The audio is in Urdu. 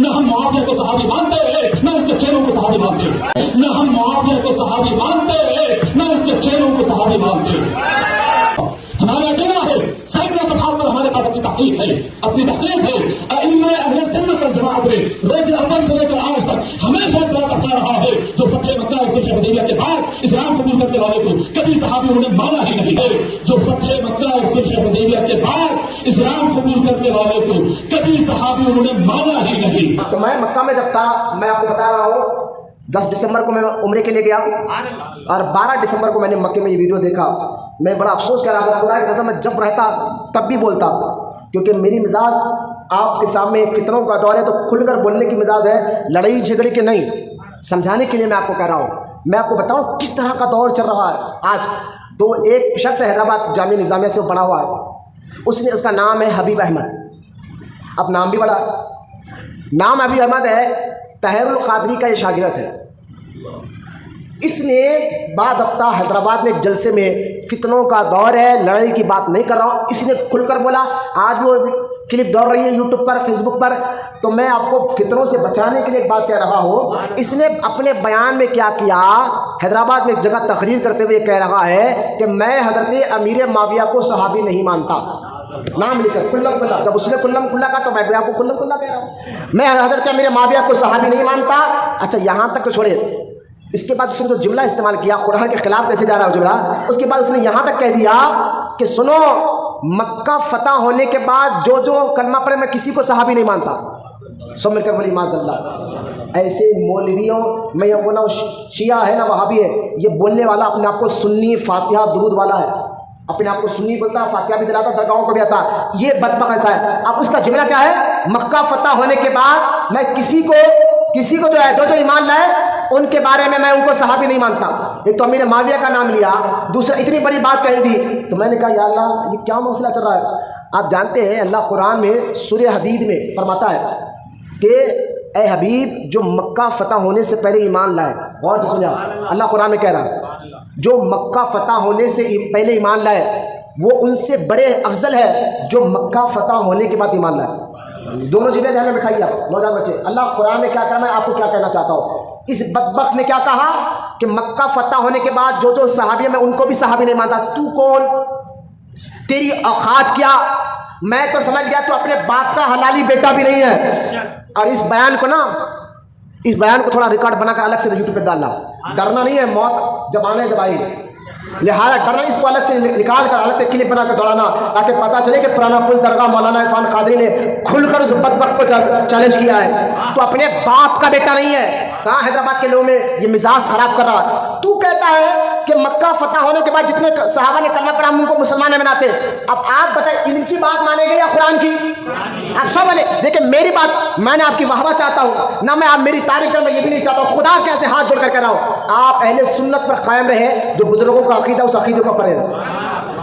نہ ہم معاویہ کو صحابی مانتے ہیں نہ اس کے چیلوں کو صحابی مانتے ہیں، نہ ہم معاویہ کو صحابی مانتے ہیں نہ اس کے چیلوں کو صحابی مانتے ہیں۔ ہمارا کہنا ہے سینکڑوں صفحات پر ہمارے پاس اپنی تحقیق ہے، اپنی تحقیق ہے۔ ائمہ اہل سنت والجماعت نے روز اول سے لے کر آج تک ہمیشہ اقرار کرتا رہا ہے، جو فتح مکہ اور صلح حدیبیہ کے بعد اسلام قبول کرنے والے کو کبھی صحابی انہوں نے مانا ہی نہیں ہے، جو فتح مکہ اور صلح حدیبیہ کے بعد اسلام قبول کرنے والے کو کبھی صحابی انہوں نے مانا ہی نہیں۔ تو میں مکہ میں جب تھا، میں آپ کو بتا رہا ہوں 10 دسمبر کو میں عمرے کے لیے گیا اور 12 دسمبر کو میں نے مکے میں یہ ویڈیو دیکھا۔ میں بڑا افسوس کر رہا تھا، خدا کی قسم میں جب رہتا تب بھی بولتا، کیونکہ میری مزاج آپ کے سامنے فتنوں کا دور ہے تو کھل کر بولنے کی مزاج ہے، لڑائی جھگڑے کے نہیں، سمجھانے کے لیے میں آپ کو کہہ رہا ہوں۔ میں آپ کو بتاؤں کس طرح کا دور چل رہا ہے آج۔ تو ایک شخص حیدرآباد جامعہ نظامیہ سے پڑھا ہوا ہے، اس کا نام ہے حبیب احمد۔ اب نام بھی بڑا نام حبیب احمد ہے، طاہر القادری کا یہ شاگرد ہے۔ اس نے بعد ہفتہ حیدرآباد میں ایک جلسے میں فتنوں کا دور ہے، لڑائی کی بات نہیں کر رہا ہوں، اس نے کھل کر بولا۔ آج وہ کلپ دوڑ رہی ہے یوٹیوب پر، فیس بک پر، تو میں آپ کو فتنوں سے بچانے کے لیے ایک بات کہہ رہا ہوں۔ اس نے اپنے بیان میں کیا کیا، حیدرآباد میں ایک جگہ تقریر کرتے ہوئے کہہ رہا ہے کہ میں حضرت امیر معاویہ کو صحابی نہیں مانتا، نام لکھ کر کلم کلا۔ جب اس نے کلم کلا کہا تو میں بھی آپ کو کلم کلا کہہ رہا ہوں، میں حضرت امیر معاویہ کو صحابی نہیں مانتا۔ اچھا یہاں تک تو چھوڑے، اس کے بعد اس نے جو جملہ استعمال کیا، قرآن کے خلاف کیسے جا رہا ہے جملہ، اس کے بعد اس نے یہاں تک کہہ دیا کہ سنو، مکہ فتح ہونے کے بعد جو جو کلمہ پڑھے میں کسی کو صحابی نہیں مانتا۔ سب مل کر بولی معاذ اللہ۔ ایسے مولویوں میں یہ بولا شیعہ ہے نہ وہابی ہے، یہ بولنے والا اپنے آپ کو سنی فاتحہ درود والا ہے، اپنے آپ کو سنی بولتا ہے، فاتحہ بھی دلاتا، درگاہوں کو بھی آتا، یہ بدبخت ایسا ہے۔ اب اس کا جملہ کیا ہے، مکہ فتح ہونے کے بعد میں کسی کو جو ہے جو ایمان لائے ان کے بارے میں ان کو صحابی نہیں مانتا۔ ایک تو امیر معاویہ کا نام لیا، دوسرا اتنی بڑی بات کہی دی، تو میں نے کہا یا اللہ یہ کیا مسئلہ چل رہا ہے۔ آپ جانتے ہیں اللہ قرآن میں سورہ حدید میں فرماتا ہے کہ اے حبیب جو مکہ فتح ہونے سے پہلے ایمان لائے، غور سے سنیا، اللہ قرآن میں کہہ رہا ہے جو مکہ فتح ہونے سے پہلے ایمان لائے وہ ان سے بڑے افضل ہے جو مکہ فتح ہونے کے بعد ایمان لائے۔ دونوں چیزیں ذہن میں بٹھائیے آپ نوجوان بچے، اللہ قرآن میں کیا کہہ رہا ہے، میں آپ کو کیا کہنا چاہتا ہوں۔ اس بدبخت نے کیا کہا کہ مکہ فتح ہونے کے بعد جو صحابی میں ان کو بھی صحابی نہیں مانتا۔ تو کون، تیری اوقات کیا؟ میں تو سمجھ گیا تو اپنے باپ کا حلالی بیٹا بھی نہیں ہے۔ اور اس بیان کو تھوڑا ریکارڈ بنا کر الگ سے یوٹیوب پہ ڈالنا، ڈرنا نہیں ہے، موت جب آئے لہٰذا ڈرنا، اس کو الگ سے نکال کر الگ سے کلپ بنا کر دوڑانا تاکہ پتہ چلے کہ پرانا پل درگاہ مولانا عرفان قادری نے کھل کر اس بدبخت کو چیلنج کیا ہے۔ تو اپنے باپ کا بیٹا نہیں ہے، کہاں حیدرآباد کے لوگوں میں یہ مزاج خراب کر رہا ہے۔ تو کہتا ہے کہ مکہ فتح ہونے کے بعد جتنے صحابہ نے کلمہ پڑھا ہم ان کو مسلمان بناتے۔ اب آپ بتائیں ان کی بات مانیں گے یا قرآن کی؟ آپ سب بولے دیکھیں میری بات، میں نے آپ کی واہ واہ چاہتا ہوں نہ، میں آپ میری تعریف کروں، میں یہ بھی نہیں چاہتا ہوں، خدا کیسے ہاتھ جوڑ کر کہہ رہا ہوں آپ اہل سنت پر قائم رہے، جو بزرگوں کا عقیدہ اس عقیدے کو پڑھے۔